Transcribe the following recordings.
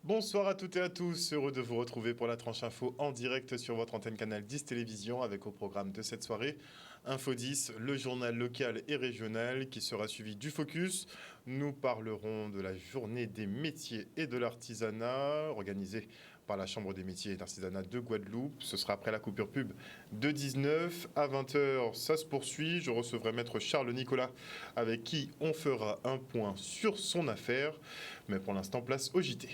Bonsoir à toutes et à tous, heureux de vous retrouver pour la tranche info en direct sur votre antenne Canal 10 Télévision avec au programme de cette soirée Info 10, le journal local et régional qui sera suivi du Focus. Nous parlerons de la journée des métiers et de l'artisanat organisée par la Chambre des métiers et de l'artisanat de Guadeloupe. Ce sera après la coupure pub de 19 à 20h. Ça se poursuit. Je recevrai maître Charles Nicolas avec qui on fera un point sur son affaire. Mais pour l'instant, place au JT.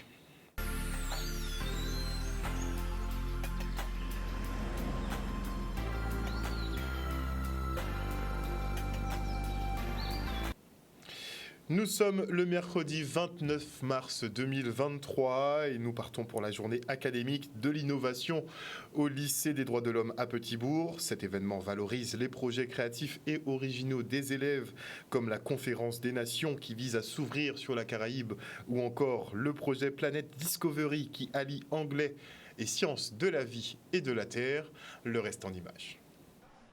Nous sommes le mercredi 29 mars 2023 et nous partons pour la journée académique de l'innovation au lycée des droits de l'homme à Petit-Bourg. Cet événement valorise les projets créatifs et originaux des élèves comme la conférence des nations qui vise à s'ouvrir sur la Caraïbe ou encore le projet Planet Discovery qui allie anglais et sciences de la vie et de la terre. Le reste en images.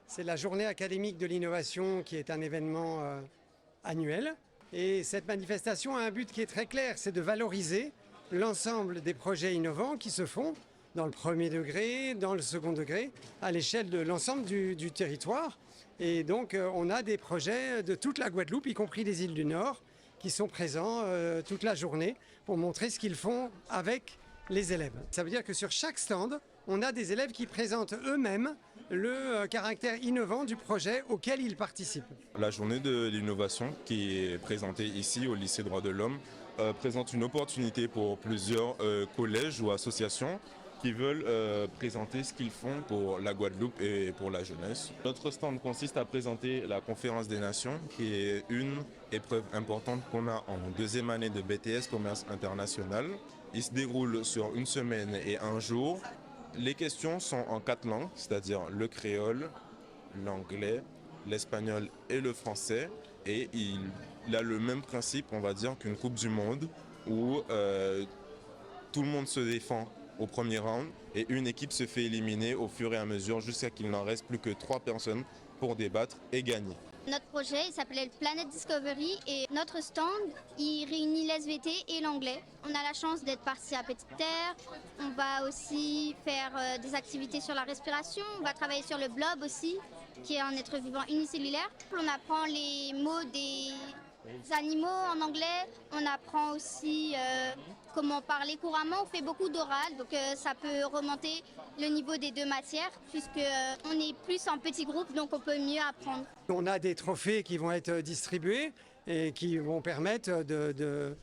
C'est la journée académique de l'innovation qui est un événement annuel. Et cette manifestation a un but qui est très clair, c'est de valoriser l'ensemble des projets innovants qui se font dans le premier degré, dans le second degré, à l'échelle de l'ensemble du territoire. Et donc on a des projets de toute la Guadeloupe, y compris des îles du Nord, qui sont présents toute la journée pour montrer ce qu'ils font avec les élèves. Ça veut dire que sur chaque stand, on a des élèves qui présentent eux-mêmes le caractère innovant du projet auquel ils participent. La journée de l'innovation qui est présentée ici au lycée Droits de l'Homme présente une opportunité pour plusieurs collèges ou associations qui veulent présenter ce qu'ils font pour la Guadeloupe et pour la jeunesse. Notre stand consiste à présenter la conférence des nations qui est une épreuve importante qu'on a en deuxième année de BTS Commerce International. Il se déroule sur une semaine et un jour. Les questions sont en 4 langues, c'est-à-dire le créole, l'anglais, l'espagnol et le français. Et il a le même principe, on va dire, qu'une Coupe du Monde où tout le monde se défend au premier round et une équipe se fait éliminer au fur et à mesure jusqu'à qu'il n'en reste plus que 3 personnes pour débattre et gagner. Notre projet il s'appelait Planet Discovery et notre stand il réunit l'SVT et l'anglais. On a la chance d'être parti à Petite Terre. On va aussi faire des activités sur la respiration. On va travailler sur le blob aussi, qui est un être vivant unicellulaire. On apprend les mots des animaux en anglais. On apprend aussi comment parler couramment. On fait beaucoup d'oral, donc ça peut remonter le niveau des 2 matières, puisque on est plus en petits groupes, donc on peut mieux apprendre. On a des trophées qui vont être distribués et qui vont permettre de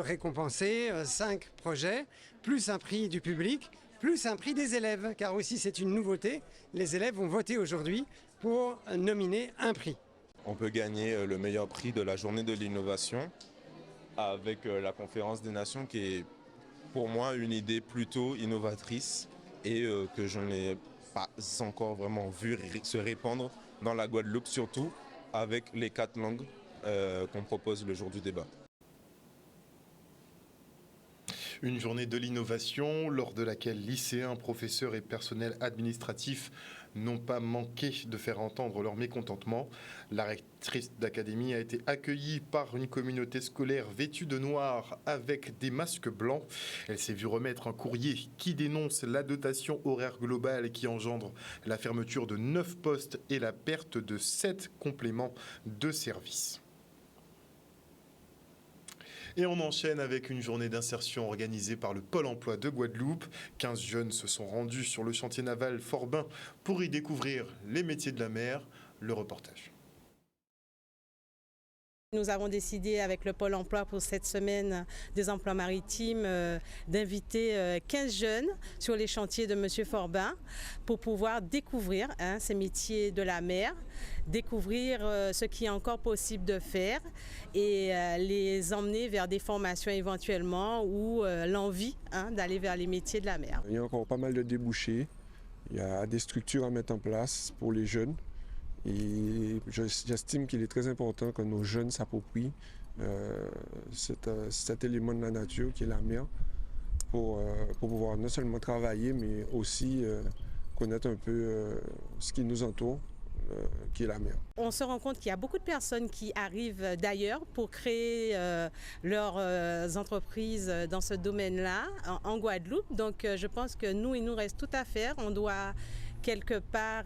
récompenser 5 projets, plus un prix du public, plus un prix des élèves, car aussi c'est une nouveauté. Les élèves vont voter aujourd'hui pour nominer un prix. On peut gagner le meilleur prix de la journée de l'innovation avec la conférence des nations qui est pour moi une idée plutôt innovatrice et que je n'ai pas encore vraiment vu se répandre dans la Guadeloupe, surtout avec les 4 langues qu'on propose le jour du débat. Une journée de l'innovation lors de laquelle lycéens, professeurs et personnel administratif n'ont pas manqué de faire entendre leur mécontentement. La rectrice d'académie a été accueillie par une communauté scolaire vêtue de noir avec des masques blancs. Elle s'est vue remettre un courrier qui dénonce la dotation horaire globale qui engendre la fermeture de 9 postes et la perte de 7 compléments de services. Et on enchaîne avec une journée d'insertion organisée par le Pôle emploi de Guadeloupe. 15 jeunes se sont rendus sur le chantier naval Forbin pour y découvrir les métiers de la mer. Le reportage. Nous avons décidé avec le Pôle emploi pour cette semaine des emplois maritimes d'inviter 15 jeunes sur les chantiers de M. Forbin pour pouvoir découvrir ces métiers de la mer, découvrir ce qui est encore possible de faire et les emmener vers des formations éventuellement ou l'envie d'aller vers les métiers de la mer. Il y a encore pas mal de débouchés, il y a des structures à mettre en place pour les jeunes. Et j'estime qu'il est très important que nos jeunes s'approprient cet élément de la nature qui est la mer pour pouvoir non seulement travailler mais aussi connaître un peu ce qui nous entoure qui est la mer. On se rend compte qu'il y a beaucoup de personnes qui arrivent d'ailleurs pour créer leurs entreprises dans ce domaine-là, en Guadeloupe. Donc je pense que nous, il nous reste tout à faire. On doit quelque part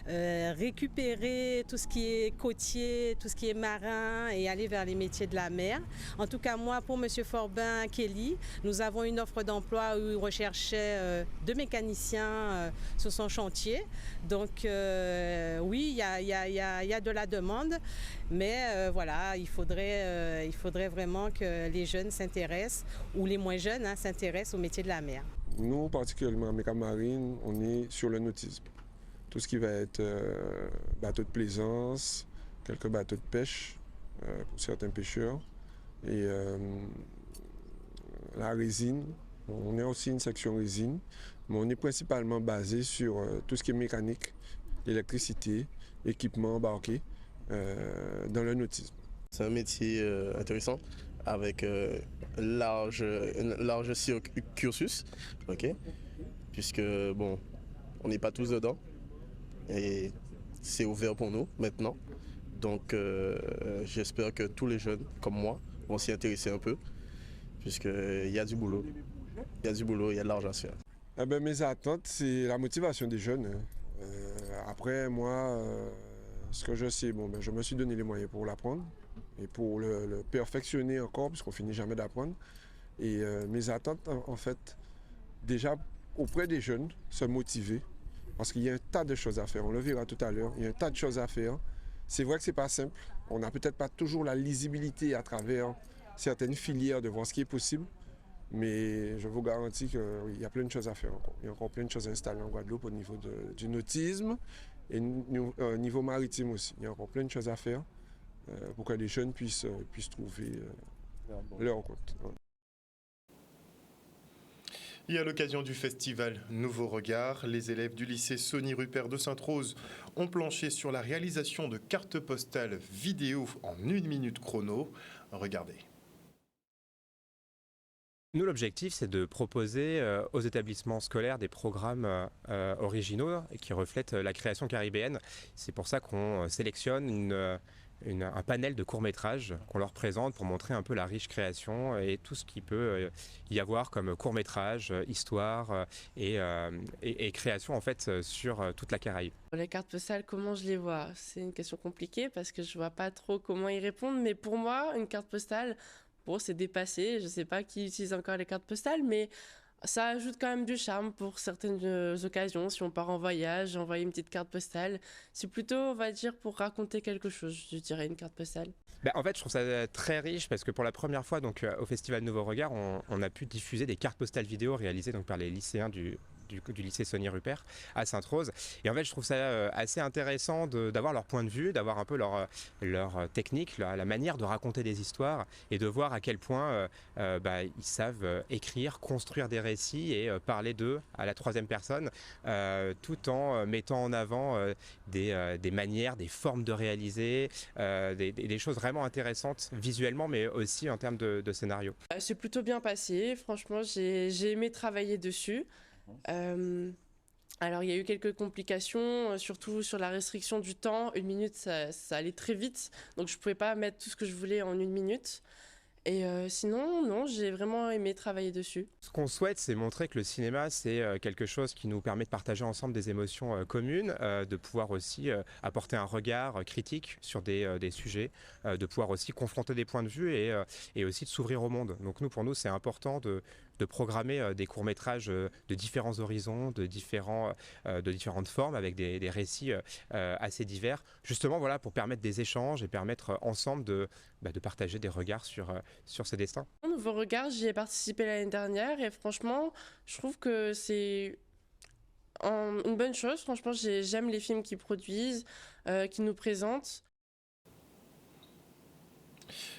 récupérer tout ce qui est côtier, tout ce qui est marin et aller vers les métiers de la mer. En tout cas, moi, pour M. Forbin Kelly, nous avons une offre d'emploi où il recherchait 2 mécaniciens sur son chantier. Donc oui, il y a de la demande, mais voilà, il faudrait vraiment que les jeunes s'intéressent, ou les moins jeunes s'intéressent au métier de la mer. Nous, particulièrement à Méca Marine, on est sur le nautisme. Tout ce qui va être bateaux de plaisance, quelques bateaux de pêche pour certains pêcheurs. Et la résine, on a aussi une section résine, mais on est principalement basé sur tout ce qui est mécanique, électricité, équipement embarqué dans le nautisme. C'est un métier intéressant avec un large cursus, okay? Puisque bon, on n'est pas tous dedans et c'est ouvert pour nous maintenant. Donc j'espère que tous les jeunes comme moi vont s'y intéresser un peu, puisqu'il y a du boulot, il y a de l'argent à se faire. Eh bien, mes attentes, c'est la motivation des jeunes. Après, moi, ce que je sais, je me suis donné les moyens pour l'apprendre et pour le perfectionner encore, puisqu'on finit jamais d'apprendre. Et mes attentes, en fait, déjà auprès des jeunes, se motiver, parce qu'il y a un tas de choses à faire. On le verra tout à l'heure, il y a un tas de choses à faire. C'est vrai que c'est pas simple. On n'a peut-être pas toujours la lisibilité à travers certaines filières de voir ce qui est possible. Mais je vous garantis qu'il y a plein de choses à faire encore. Il y a encore plein de choses à installer en Guadeloupe au niveau du nautisme et au niveau maritime aussi. Il y a encore plein de choses à faire pour que les jeunes puissent trouver leur compte. Et à l'occasion du festival Nouveau Regard, les élèves du lycée Sonny Rupert de Sainte-Rose ont planché sur la réalisation de cartes postales vidéo en 1 minute chrono. Regardez. Nous, l'objectif, c'est de proposer aux établissements scolaires des programmes originaux qui reflètent la création caribéenne. C'est pour ça qu'on sélectionne un panel de courts-métrages qu'on leur présente pour montrer un peu la riche création et tout ce qu'il peut y avoir comme court-métrage, histoire et création en fait sur toute la Caraïbe. Les cartes postales, comment je les vois? C'est une question compliquée parce que je vois pas trop comment y répondre, mais pour moi, une carte postale, bon, c'est dépassé, je sais pas qui utilise encore les cartes postales, mais ça ajoute quand même du charme pour certaines occasions. Si on part en voyage, envoyer une petite carte postale, c'est plutôt, on va dire, pour raconter quelque chose, je dirais, une carte postale. En fait, je trouve ça très riche parce que pour la première fois donc, au Festival Nouveau Regard, on a pu diffuser des cartes postales vidéo réalisées donc, par les lycéens du lycée Sonny Rupert à Sainte-Rose. Et en fait, je trouve ça assez intéressant d'avoir leur point de vue, d'avoir un peu leur technique, la manière de raconter des histoires et de voir à quel point ils savent écrire, construire des récits et parler d'eux à la troisième personne, tout en mettant en avant des manières, des formes de réaliser, des choses vraiment intéressantes visuellement, mais aussi en termes de scénario. C'est plutôt bien passé. Franchement, j'ai aimé travailler dessus. Alors il y a eu quelques complications, surtout sur la restriction du temps. 1 minute, ça allait très vite, donc je pouvais pas mettre tout ce que je voulais en 1 minute. Et sinon, non, j'ai vraiment aimé travailler dessus. Ce qu'on souhaite, c'est montrer que le cinéma, c'est quelque chose qui nous permet de partager ensemble des émotions communes, de pouvoir aussi apporter un regard critique sur des sujets, de pouvoir aussi confronter des points de vue et aussi de s'ouvrir au monde. Donc pour nous, c'est important de programmer des courts-métrages de différents horizons, de différentes formes, avec des récits assez divers, justement voilà, pour permettre des échanges et permettre ensemble de partager des regards sur ces destins. Nouveau Regard, j'y ai participé l'année dernière et franchement, je trouve que c'est une bonne chose. Franchement, j'aime les films qu'ils produisent, qu'ils nous présentent.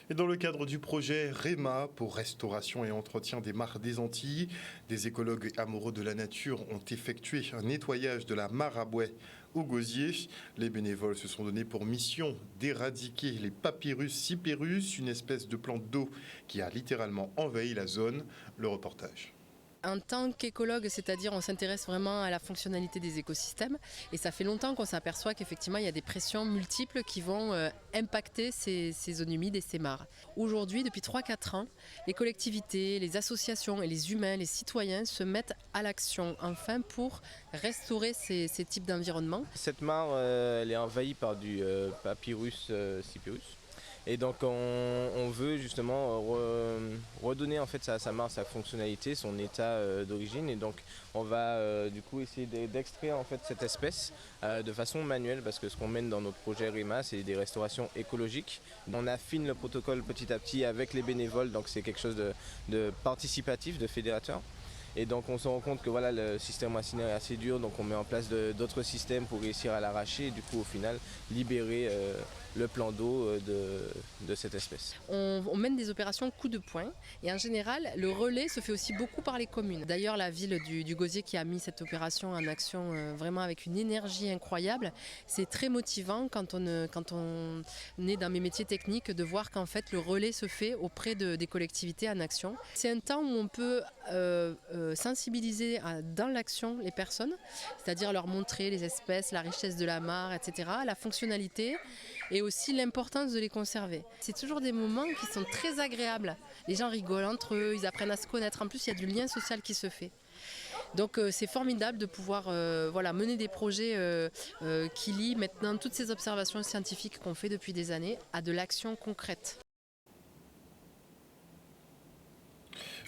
Et dans le cadre du projet REMA pour restauration et entretien des mares des Antilles, des écologues amoureux de la nature ont effectué un nettoyage de la mare à Bouet au Gosier. Les bénévoles se sont donnés pour mission d'éradiquer les Papyrus cyperus, une espèce de plante d'eau qui a littéralement envahi la zone. Le reportage. En tant qu'écologue, c'est-à-dire on s'intéresse vraiment à la fonctionnalité des écosystèmes et ça fait longtemps qu'on s'aperçoit qu'effectivement il y a des pressions multiples qui vont impacter ces zones humides et ces mares. Aujourd'hui, depuis 3-4 ans, les collectivités, les associations et les humains, les citoyens se mettent à l'action enfin pour restaurer ces types d'environnements. Cette mare, elle est envahie par du Papyrus cyperus. Et donc on veut justement redonner en fait sa mare, sa fonctionnalité, son état d'origine. Et donc on va du coup essayer d'extraire en fait cette espèce de façon manuelle, parce que ce qu'on mène dans notre projet REMA, c'est des restaurations écologiques. On affine le protocole petit à petit avec les bénévoles, donc c'est quelque chose de participatif, de fédérateur. Et donc on se rend compte que voilà, le système racinaire est assez dur, donc on met en place d'autres systèmes pour réussir à l'arracher et du coup au final libérer le plan d'eau de cette espèce. On mène des opérations coup de poing et en général le relais se fait aussi beaucoup par les communes. D'ailleurs la ville du Gosier qui a mis cette opération en action vraiment avec une énergie incroyable, c'est très motivant quand on est dans mes métiers techniques de voir qu'en fait le relais se fait auprès des collectivités en action. C'est un temps où on peut sensibiliser dans l'action les personnes, c'est-à-dire leur montrer les espèces, la richesse de la mare, etc., la fonctionnalité et aussi l'importance de les conserver. C'est toujours des moments qui sont très agréables. Les gens rigolent entre eux, ils apprennent à se connaître. En plus, il y a du lien social qui se fait. Donc c'est formidable de pouvoir mener des projets qui lient maintenant toutes ces observations scientifiques qu'on fait depuis des années à de l'action concrète.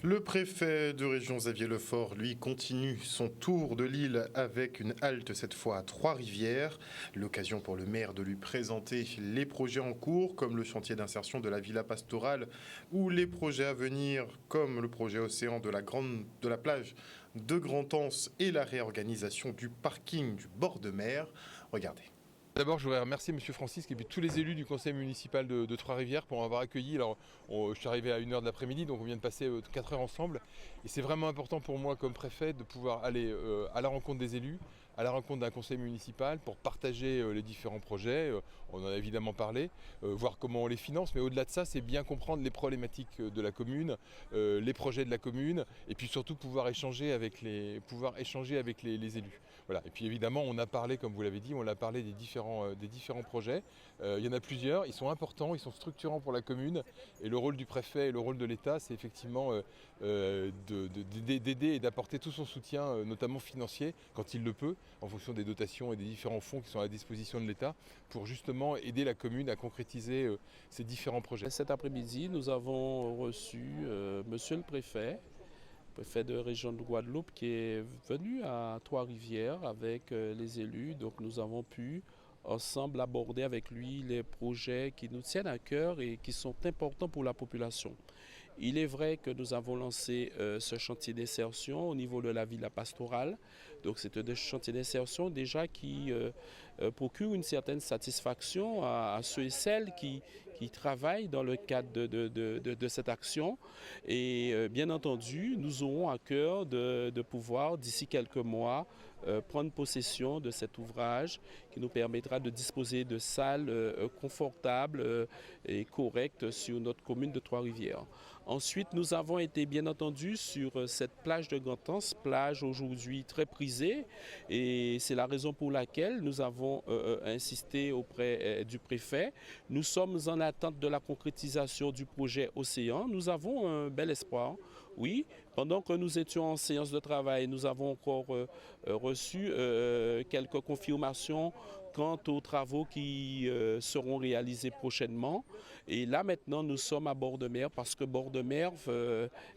Le préfet de région Xavier Lefort, lui, continue son tour de l'île avec une halte cette fois à Trois-Rivières. L'occasion pour le maire de lui présenter les projets en cours, comme le chantier d'insertion de la villa pastorale ou les projets à venir, comme le projet Océan de la plage de Grand-Anse et la réorganisation du parking du bord de mer. Regardez. D'abord, je voudrais remercier M. Francis et puis tous les élus du conseil municipal de Trois-Rivières pour m'avoir accueilli. Alors, je suis arrivé à 1h de l'après-midi, donc on vient de passer 4 heures ensemble. Et c'est vraiment important pour moi comme préfet de pouvoir aller à la rencontre des élus, à la rencontre d'un conseil municipal pour partager les différents projets. On en a évidemment parlé, voir comment on les finance, mais au-delà de ça, c'est bien comprendre les problématiques de la commune, les projets de la commune, et puis surtout pouvoir échanger avec les élus. Voilà. Et puis évidemment, on a parlé, comme vous l'avez dit, on a parlé des différents projets. Il y en a plusieurs, ils sont importants, ils sont structurants pour la commune. Et le rôle du préfet et le rôle de l'État, c'est effectivement d'aider et d'apporter tout son soutien, notamment financier, quand il le peut, en fonction des dotations et des différents fonds qui sont à la disposition de l'État, pour justement aider la commune à concrétiser ces différents projets. Cet après-midi, nous avons reçu monsieur le préfet de région de Guadeloupe, qui est venu à Trois-Rivières avec les élus. Donc nous avons pu ensemble aborder avec lui les projets qui nous tiennent à cœur et qui sont importants pour la population. Il est vrai que nous avons lancé ce chantier d'insertion au niveau de la villa pastorale. Donc c'est un chantier d'insertion déjà qui procure une certaine satisfaction à ceux et celles qui travaillent dans le cadre de cette action. Et bien entendu, nous aurons à cœur de pouvoir, d'ici quelques mois, prendre possession de cet ouvrage qui nous permettra de disposer de salles confortables et correctes sur notre commune de Trois-Rivières. Ensuite, nous avons été bien entendu sur cette plage de Grand-Anse, plage aujourd'hui très prisée, et c'est la raison pour laquelle nous avons insisté auprès du préfet. Nous sommes en attente de la concrétisation du projet Océan. Nous avons un bel espoir. Oui, pendant que nous étions en séance de travail, nous avons encore reçu quelques confirmations quant aux travaux qui seront réalisés prochainement. Et là maintenant, nous sommes à bord de mer parce que bord de mer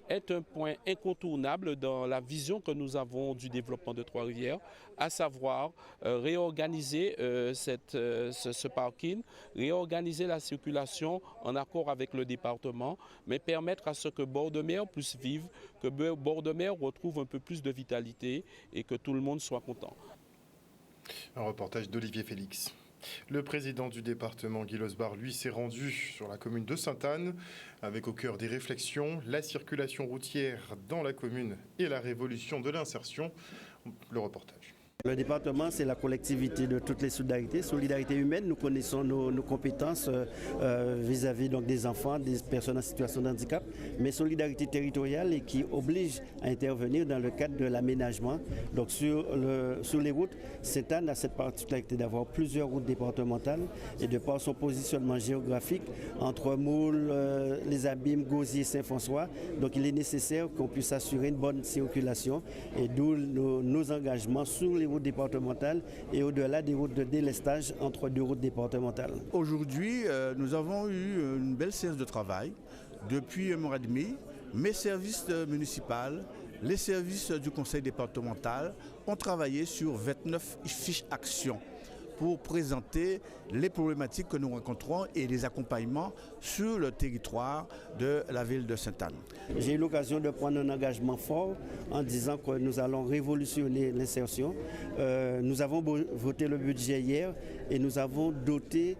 est un point incontournable dans la vision que nous avons du développement de Trois-Rivières, à savoir réorganiser ce parking, réorganiser la circulation en accord avec le département, mais permettre à ce que bord de mer puisse vivre, que bord de mer retrouve un peu plus de vitalité et que tout le monde soit content. Un reportage d'Olivier Félix. Le président du département, Guy Losbar, lui, s'est rendu sur la commune de Sainte-Anne, avec au cœur des réflexions la circulation routière dans la commune et la révolution de l'insertion. Le reportage. Le département, c'est la collectivité de toutes les solidarités. Solidarité humaine, nous connaissons nos compétences vis-à-vis donc, des enfants, des personnes en situation de handicap, mais solidarité territoriale et qui oblige à intervenir dans le cadre de l'aménagement. Donc sur les routes, Sainte-Anne a cette particularité d'avoir plusieurs routes départementales et de par son positionnement géographique entre Moule, les Abîmes, Gosier, Saint-François. Donc il est nécessaire qu'on puisse assurer une bonne circulation et d'où nos engagements sur les routes départementales et au-delà des routes de délestage entre deux routes départementales. Aujourd'hui, nous avons eu une belle séance de travail. Depuis un mois et demi, mes services municipaux, les services du conseil départemental ont travaillé sur 29 fiches actions pour présenter les problématiques que nous rencontrons et les accompagnements sur le territoire de la ville de Sainte-Anne. J'ai eu l'occasion de prendre un engagement fort en disant que nous allons révolutionner l'insertion. Nous avons voté le budget hier et nous avons doublé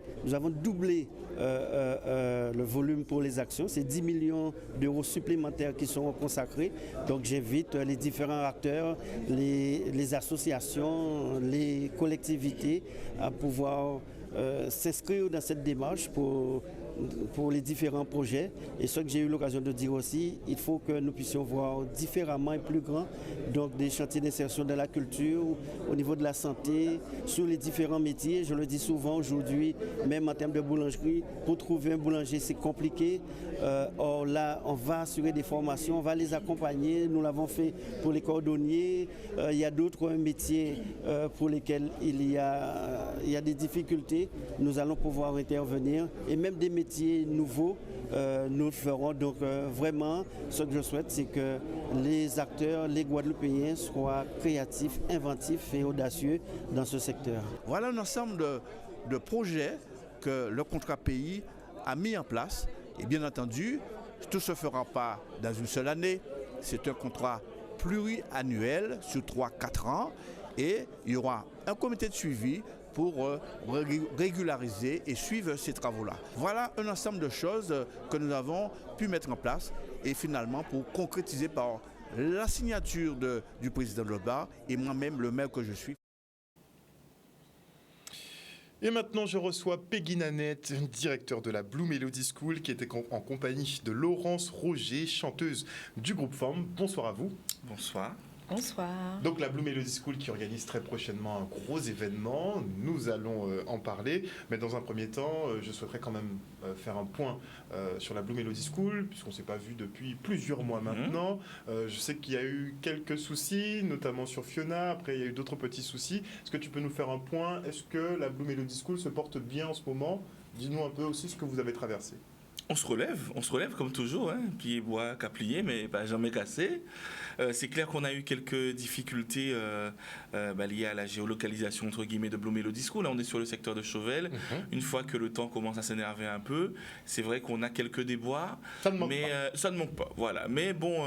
le volume pour les actions. C'est 10 millions d'euros supplémentaires qui sont consacrés. Donc j'invite les différents acteurs, les associations, les collectivités à pouvoir s'inscrire dans cette démarche pour les différents projets. Et ce que j'ai eu l'occasion de dire aussi, il faut que nous puissions voir différemment et plus grand donc des chantiers d'insertion de la culture, au niveau de la santé, sur les différents métiers. Je le dis souvent aujourd'hui, même en termes de boulangerie, pour trouver un boulanger, c'est compliqué. Or là, on va assurer des formations, on va les accompagner. Nous l'avons fait pour les cordonniers. Il y a d'autres métiers pour lesquels il y a des difficultés. Nous allons pouvoir intervenir et même des métiers nouveaux, nous le ferons. Donc vraiment, ce que je souhaite, c'est que les acteurs, les Guadeloupéens soient créatifs, inventifs et audacieux dans ce secteur. Voilà un ensemble de projets que le contrat pays a mis en place. Et bien entendu, tout ne se fera pas dans une seule année. C'est un contrat pluriannuel sur 3-4 ans et il y aura un comité de suivi pour régulariser et suivre ces travaux-là. Voilà un ensemble de choses que nous avons pu mettre en place et finalement pour concrétiser par la signature du président Loba et moi-même le maire que je suis. Et maintenant, je reçois Peggy Nanette, directeur de la Blue Melody School, qui était en compagnie de Laurence Roger, chanteuse du groupe Forme. Bonsoir à vous. Bonsoir. Bonsoir. Donc la Blue Melody School qui organise très prochainement un gros événement, nous allons en parler, mais dans un premier temps, je souhaiterais quand même faire un point sur la Blue Melody School, puisqu'on ne s'est pas vu depuis plusieurs mois maintenant. Je sais qu'il y a eu quelques soucis, notamment sur Fiona, après il y a eu d'autres petits soucis. Est-ce que tu peux nous faire un point? Est-ce que la Blue Melody School se porte bien en ce moment? Dis-nous un peu aussi ce que vous avez traversé. On se relève comme toujours, hein, pied bois qu'à plier, mais pas jamais cassé. C'est clair qu'on a eu quelques difficultés liées à la géolocalisation entre guillemets de Blue Melody School. Là, on est sur le secteur de Chauvel. Une fois que le temps commence à s'énerver un peu, c'est vrai qu'on a quelques déboires, ça ne manque pas. Voilà. Mais bon,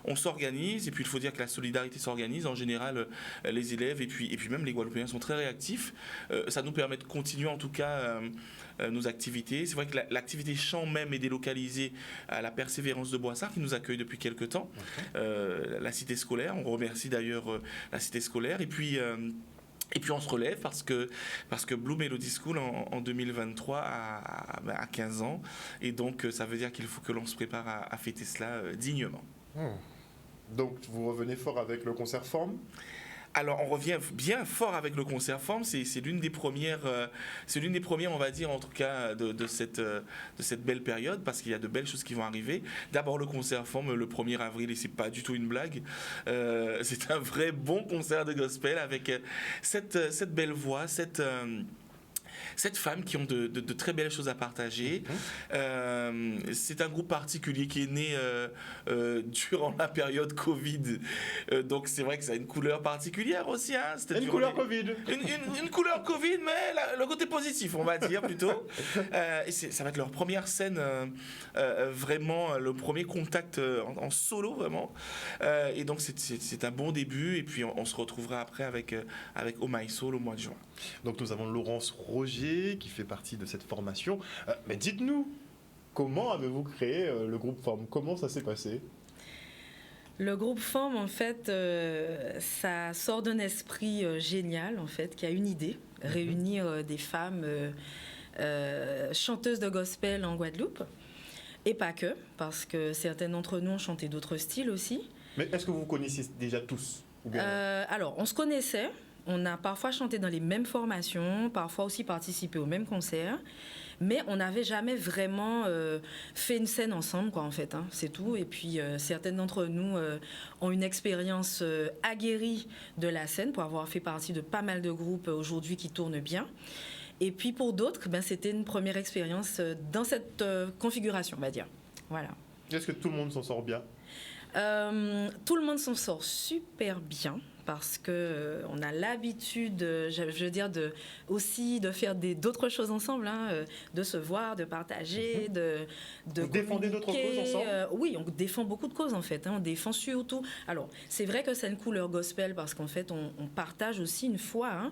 on s'organise et puis il faut dire que la solidarité s'organise. En général, les élèves et puis même les Guadeloupéens sont très réactifs. Ça nous permet de continuer en tout cas nos activités. C'est vrai que l'activité chant même est délocalisée à la Persévérance de Boissard qui nous accueille depuis quelques temps. La cité scolaire, on remercie d'ailleurs la cité scolaire et puis on se relève parce que Blue Melody School en 2023 a 15 ans et donc ça veut dire qu'il faut que l'on se prépare à fêter cela dignement. Donc vous revenez fort avec le concert Forme? Alors, on revient bien fort avec le concert Forme. C'est l'une des premières, on va dire, en tout cas, de cette belle période, parce qu'il y a de belles choses qui vont arriver. D'abord, le concert Forme le 1er avril, et c'est pas du tout une blague. C'est un vrai bon concert de gospel avec cette belle voix, cette femme qui ont de très belles choses à partager. C'est un groupe particulier qui est né durant la période Covid. Donc c'est vrai que ça a une couleur particulière aussi. Hein. Une couleur Covid. Une couleur Covid, mais le côté positif, on va dire plutôt. Et ça va être leur première scène, vraiment, le premier contact en solo, vraiment. Et donc c'est un bon début. Et puis on se retrouvera après avec Oh My Soul au mois de juin. Donc nous avons Laurence Roger qui fait partie de cette formation. Mais dites-nous, comment avez-vous créé le groupe Forme? Comment ça s'est passé? Le groupe Forme, en fait, ça sort d'un esprit génial, en fait, qui a une idée, réunir des femmes chanteuses de gospel en Guadeloupe, et pas que, parce que certaines d'entre nous ont chanté d'autres styles aussi. Mais est-ce que vous connaissiez déjà tous ou bien... Alors, on se connaissait, on a parfois chanté dans les mêmes formations, parfois aussi participé aux mêmes concerts, mais on n'avait jamais vraiment fait une scène ensemble, quoi, en fait, hein, c'est tout. Et puis, certaines d'entre nous ont une expérience aguerrie de la scène pour avoir fait partie de pas mal de groupes aujourd'hui qui tournent bien. Et puis, pour d'autres, ben, c'était une première expérience dans cette configuration, on va dire. Voilà. Est-ce que tout le monde s'en sort bien ? Tout le monde s'en sort super bien parce que on a l'habitude, je veux dire, aussi de faire d'autres choses ensemble, hein, de se voir, de partager, de Vous défendez d'autres causes ensemble ? Oui, on défend beaucoup de causes en fait. Hein, on défend surtout. Alors, c'est vrai que c'est une couleur gospel parce qu'en fait, on partage aussi une foi, hein,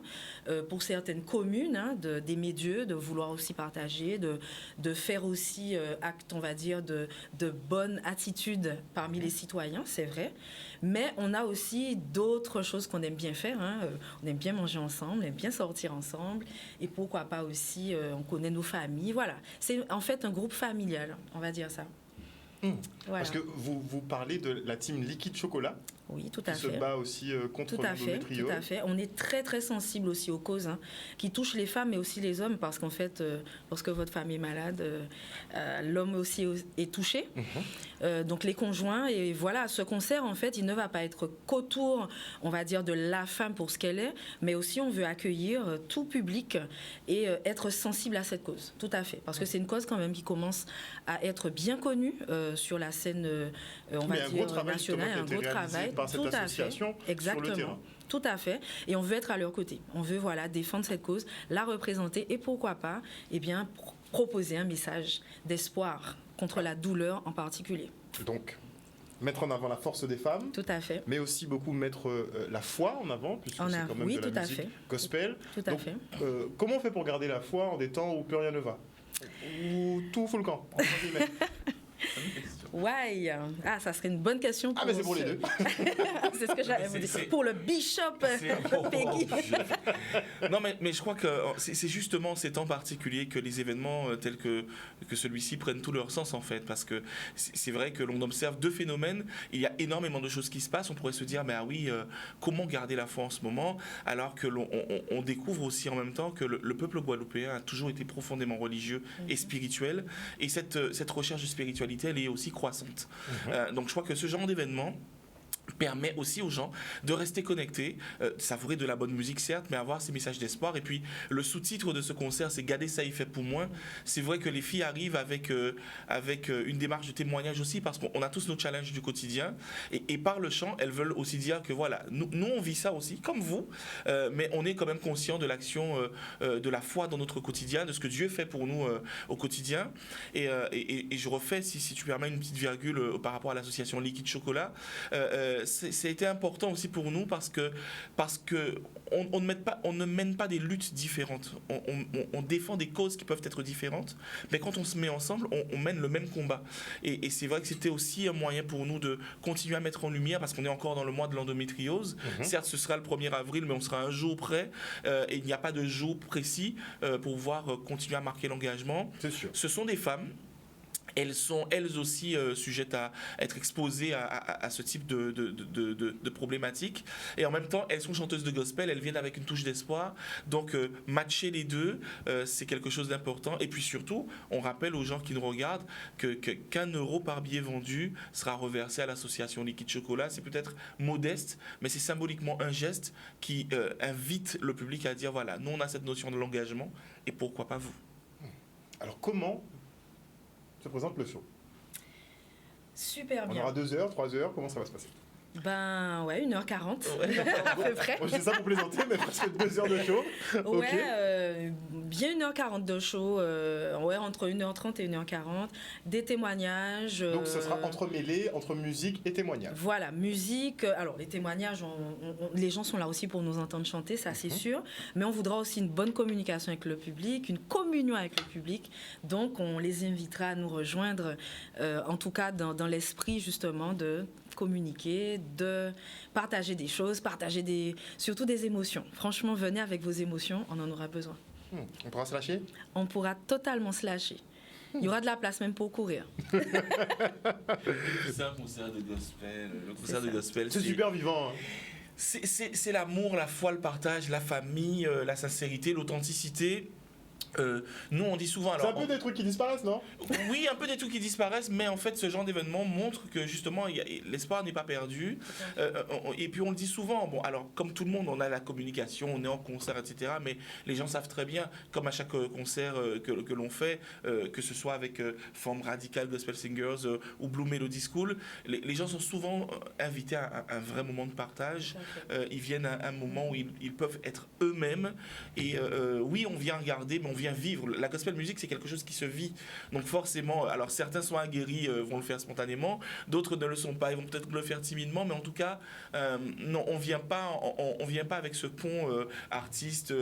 pour certaines communes, hein, d'aimer Dieu, de vouloir aussi partager, de faire aussi acte, on va dire, de bonne attitude parmi les citoyens, c'est vrai. Mais on a aussi d'autres choses qu'on aime bien faire. Hein. On aime bien manger ensemble, on aime bien sortir ensemble. Et pourquoi pas aussi, on connaît nos familles. Voilà. C'est en fait un groupe familial, on va dire ça. Voilà. Voilà. Parce que vous parlez de la team Liquide Chocolat. Oui, tout à fait. Qui se bat aussi contre l'endométriose. Tout à fait. On est très, très sensible aussi aux causes, hein, qui touchent les femmes mais aussi les hommes, parce qu'en fait, lorsque votre femme est malade, l'homme aussi est touché. Donc les conjoints, et voilà, ce concert, en fait, il ne va pas être qu'autour, on va dire, de la femme pour ce qu'elle est, mais aussi on veut accueillir tout public et être sensible à cette cause. Tout à fait. Parce que c'est une cause quand même qui commence à être bien connue sur la scène, on va dire, nationale. Un gros travail. Par cette association Exactement. sur le terrain. Tout à fait. Et on veut être à leur côté. On veut, voilà, défendre cette cause, la représenter et pourquoi pas, eh bien, proposer un message d'espoir contre la douleur en particulier. Donc, mettre en avant la force des femmes. Tout à fait. Mais aussi beaucoup mettre la foi en avant, puisque c'est quand même de la musique gospel. Tout à fait. Comment on fait pour garder la foi en des temps où plus rien ne va ? Où tout fout le camp, entre guillemets. Ouais, ça serait une bonne question pour... mais c'est pour les deux. C'est ce que j'allais vous dire. Pour le bishop Peggy. Non, mais je crois que c'est justement ces temps particuliers que les événements tels que celui-ci prennent tout leur sens, en fait. Parce que c'est vrai que l'on observe deux phénomènes. Il y a énormément de choses qui se passent. On pourrait se dire, mais comment garder la foi en ce moment ? Alors que on découvre aussi en même temps que le peuple guadeloupéen a toujours été profondément religieux et spirituel. Et cette recherche de spiritualité, elle est aussi croissante. Donc je crois que ce genre d'événement permet aussi aux gens de rester connectés, savourer de la bonne musique certes, mais avoir ces messages d'espoir. Et puis le sous-titre de ce concert, c'est « Gardez ça, il fait pour moi ». C'est vrai que les filles arrivent avec une démarche de témoignage aussi, parce qu'on a tous nos challenges du quotidien. Et par le chant, elles veulent aussi dire que voilà, nous on vit ça aussi, comme vous, mais on est quand même conscient de l'action de la foi dans notre quotidien, de ce que Dieu fait pour nous au quotidien. Et je refais, si tu permets, une petite virgule par rapport à l'association Liquide Chocolat. Ça a été important aussi pour nous parce que on ne mène pas des luttes différentes. On défend des causes qui peuvent être différentes, mais quand on se met ensemble, on mène le même combat. Et c'est vrai que c'était aussi un moyen pour nous de continuer à mettre en lumière, parce qu'on est encore dans le mois de l'endométriose. Certes, ce sera le 1er avril, mais on sera un jour près, et il n'y a pas de jour précis pour pouvoir continuer à marquer l'engagement. C'est sûr. Ce sont des femmes. Elles sont elles aussi sujettes à être exposées à ce type de problématiques. Et en même temps, elles sont chanteuses de gospel, elles viennent avec une touche d'espoir. Donc, matcher les deux, c'est quelque chose d'important. Et puis surtout, on rappelle aux gens qui nous regardent qu'un euro par billet vendu sera reversé à l'association Liquide Chocolat. C'est peut-être modeste, mais c'est symboliquement un geste qui invite le public à dire, voilà, nous on a cette notion de l'engagement, et pourquoi pas vous ? Alors comment se présente le show? Super bien. On aura 2 heures, 3 heures, comment ça va se passer? Ben ouais, 1h40 à peu près. Moi, je dis ça pour plaisanter, mais presque 2 heures de show. Ouais, bien 1h40 de show, ouais, entre 1h30 et 1h40, des témoignages. Donc ce sera entremêlé entre musique et témoignage. Voilà, musique. Alors les témoignages, les gens sont là aussi pour nous entendre chanter, ça c'est sûr, mais on voudra aussi une bonne communication avec le public, une communion avec le public. Donc on les invitera à nous rejoindre, en tout cas dans l'esprit justement de communiquer, de partager des choses, surtout des émotions. Franchement, venez avec vos émotions, on en aura besoin. On pourra se lâcher ? On pourra totalement se lâcher. Il y aura de la place même pour courir. C'est un concert de gospel. Le concert de gospel, c'est super vivant. Hein. C'est l'amour, la foi, le partage, la famille, la sincérité, l'authenticité. Nous on dit souvent... C'est un peu des trucs qui disparaissent, non ? Oui, un peu des trucs qui disparaissent, mais en fait ce genre d'événement montre que justement l'espoir n'est pas perdu. Et puis on le dit souvent, bon alors comme tout le monde on a la communication, on est en concert, etc. Mais les gens savent très bien, comme à chaque concert que l'on fait, que ce soit avec Forme Radicale Gospel Singers ou Blue Melody School, les gens sont souvent invités à un vrai moment de partage. Ils viennent à un moment où ils peuvent être eux-mêmes. Et oui, on vient regarder, mais on vient vivre. La gospel music, c'est quelque chose qui se vit. Donc forcément, alors certains sont aguerris, vont le faire spontanément, d'autres ne le sont pas, ils vont peut-être le faire timidement, mais en tout cas, non, on vient pas avec ce pont artiste,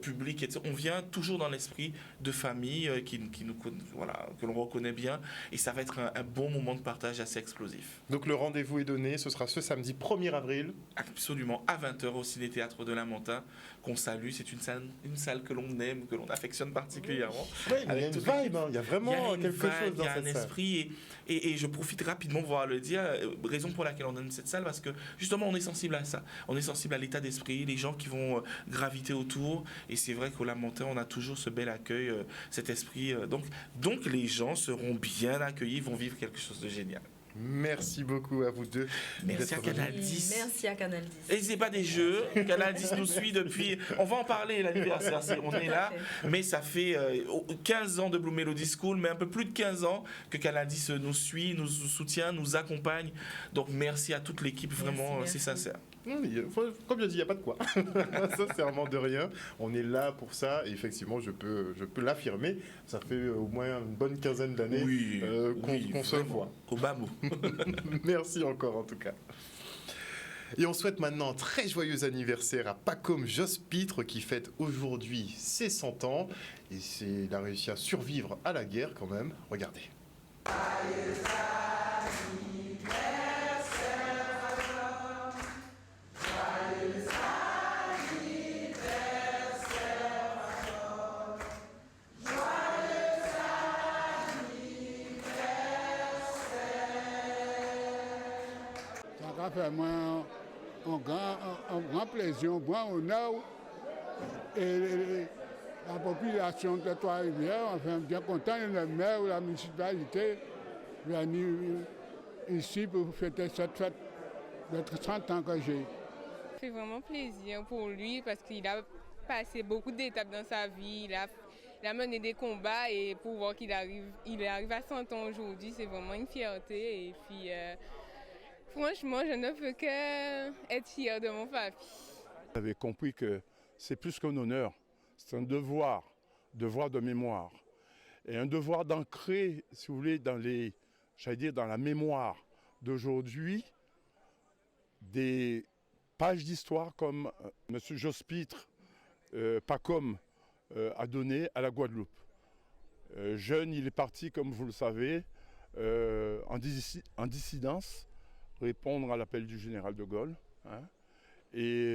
public, etc. On vient toujours dans l'esprit de famille que l'on reconnaît bien, et ça va être un bon moment de partage assez explosif. Donc le rendez-vous est donné, ce sera ce samedi 1er avril. Absolument, à 20h au Ciné-Théâtre de Lamentin, qu'on salue. C'est une salle que l'on aime, que l'on affectionne particulièrement. Oui, il y a une vibe, il y a vraiment quelque chose dans cette salle. Il y a un esprit, et je profite rapidement pour pouvoir le dire, raison pour laquelle on aime cette salle, parce que justement on est sensible à ça. On est sensible à l'état d'esprit, les gens qui vont graviter autour, et c'est vrai qu'au Lamentin, on a toujours ce bel accueil, cet esprit. Donc les gens seront bien accueillis, vont vivre quelque chose de génial. Merci beaucoup à vous deux. Merci à Canal 10. Merci à Canal 10. Et c'est pas des jeux. Canal 10 nous suit depuis. On va en parler l'anniversaire. On est là. Mais ça fait 15 ans de Blue Melody School, mais un peu plus de 15 ans que Canal 10 nous suit, nous soutient, nous accompagne. Donc merci à toute l'équipe. Vraiment, c'est sincère. Comme je dis, il n'y a pas de quoi. Sincèrement, de rien. On est là pour ça. Et effectivement, je peux l'affirmer. Ça fait au moins une bonne quinzaine d'années qu'on se voit. Au bas mot. Merci encore, en tout cas. Et on souhaite maintenant un très joyeux anniversaire à Pacôme Jospitre qui fête aujourd'hui ses 100 ans. Et il a réussi à survivre à la guerre quand même. Regardez. Ça fait moi un grand plaisir, un grand honneur. Et la population de Trois-Rivières, enfin, bien content, le maire ou la municipalité venir ici pour fêter cette fête de 30 ans que j'ai. Ça fait vraiment plaisir pour lui parce qu'il a passé beaucoup d'étapes dans sa vie. Il a mené des combats et pour voir qu'il arrive à 100 ans aujourd'hui, c'est vraiment une fierté. Et puis, franchement, je ne peux qu'être fière de mon papy. Vous avez compris que c'est plus qu'un honneur, c'est un devoir de mémoire. Et un devoir d'ancrer, si vous voulez, dans la mémoire d'aujourd'hui, des pages d'histoire comme M. Jospitre, Pacôme, a donné à la Guadeloupe. Jeune, il est parti, comme vous le savez, en dissidence, répondre à l'appel du général de Gaulle. Hein, et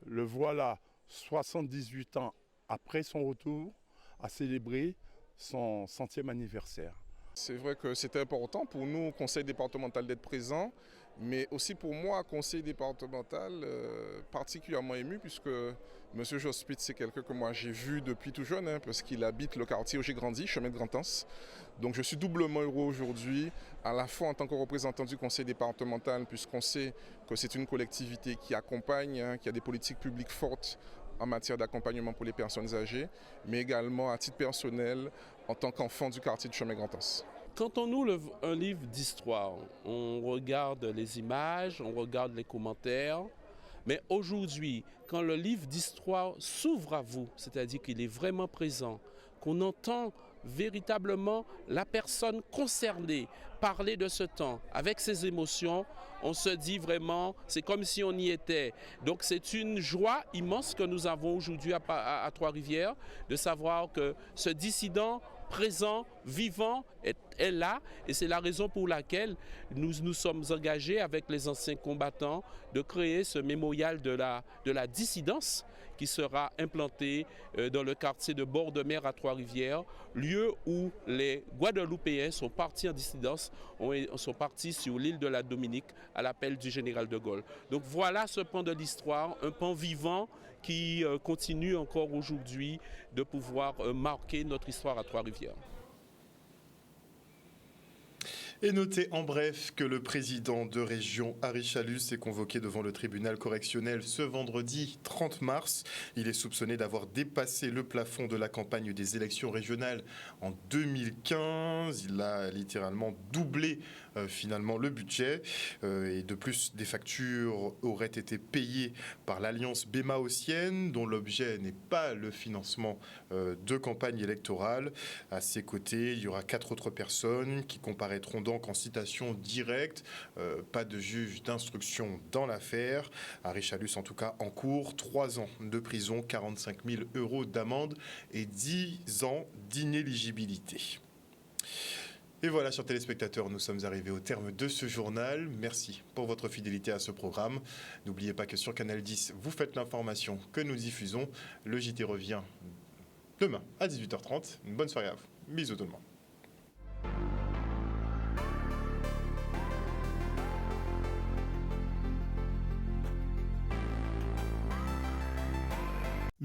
le voilà, 78 ans après son retour, à célébrer son 100e anniversaire. C'est vrai que c'était important pour nous, conseil départemental, d'être présent, mais aussi pour moi, conseil départemental, particulièrement ému, puisque M. Jospitre, c'est quelqu'un que moi j'ai vu depuis tout jeune, parce qu'il habite le quartier où j'ai grandi, chemin de Grand-Anse. Donc je suis doublement heureux aujourd'hui, à la fois en tant que représentant du conseil départemental, puisqu'on sait que c'est une collectivité qui accompagne, qui a des politiques publiques fortes en matière d'accompagnement pour les personnes âgées, mais également à titre personnel en tant qu'enfant du quartier de Chemin-Grand-Anse. Quand on ouvre un livre d'histoire, on regarde les images, on regarde les commentaires, mais aujourd'hui, quand le livre d'histoire s'ouvre à vous, c'est-à-dire qu'il est vraiment présent, qu'on entend véritablement la personne concernée parler de ce temps avec ses émotions, on se dit vraiment, c'est comme si on y était. Donc c'est une joie immense que nous avons aujourd'hui à Trois-Rivières de savoir que ce dissident présent vivant est là, et c'est la raison pour laquelle nous nous sommes engagés avec les anciens combattants de créer ce mémorial de la dissidence qui sera implanté dans le quartier de bord de mer à Trois-Rivières, lieu où les Guadeloupéens sont partis en dissidence, sont partis sur l'île de la Dominique à l'appel du général de Gaulle. Donc voilà ce pan de l'histoire, un pan vivant qui continue encore aujourd'hui de pouvoir marquer notre histoire à Trois-Rivières. Et notez en bref que le président de région, Harry Chalus, est convoqué devant le tribunal correctionnel ce vendredi 30 mars. Il est soupçonné d'avoir dépassé le plafond de la campagne des élections régionales en 2015. Il a littéralement doublé finalement le budget. Et de plus, des factures auraient été payées par l'Alliance bémaosienne, dont l'objet n'est pas le financement de campagne électorale. À ses côtés, il y aura 4 autres personnes qui comparaîtront donc en citation directe. Pas de juge d'instruction dans l'affaire. Harry Chalus, en tout cas, en cours, 3 ans de prison, 45 000 € d'amende et 10 ans d'inéligibilité. Et voilà, chers téléspectateurs, nous sommes arrivés au terme de ce journal. Merci pour votre fidélité à ce programme. N'oubliez pas que sur Canal 10, vous faites l'information que nous diffusons. Le JT revient demain à 18h30. Une bonne soirée à vous. Bisous tout le monde.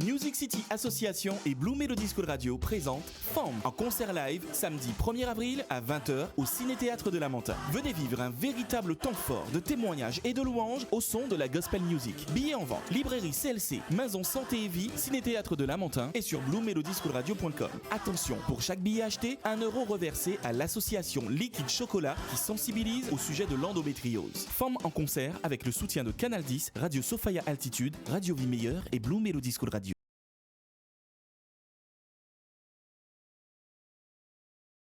Music City Association et Blue Melody School Radio présentent FAM en concert live samedi 1er avril à 20h au Ciné-Théâtre de Lamentin. Venez vivre un véritable temps fort de témoignages et de louanges au son de la gospel music. Billets en vente, librairie CLC, Maison Santé et Vie, Ciné-Théâtre de Lamentin et sur bluemelodyschoolradio.com. Attention, pour chaque billet acheté, 1 € reversé à l'association Liquide Chocolat qui sensibilise au sujet de l'endométriose. FAM en concert avec le soutien de Canal 10, Radio Sophia Altitude, Radio Vie Meilleure et Blue Melody School Radio.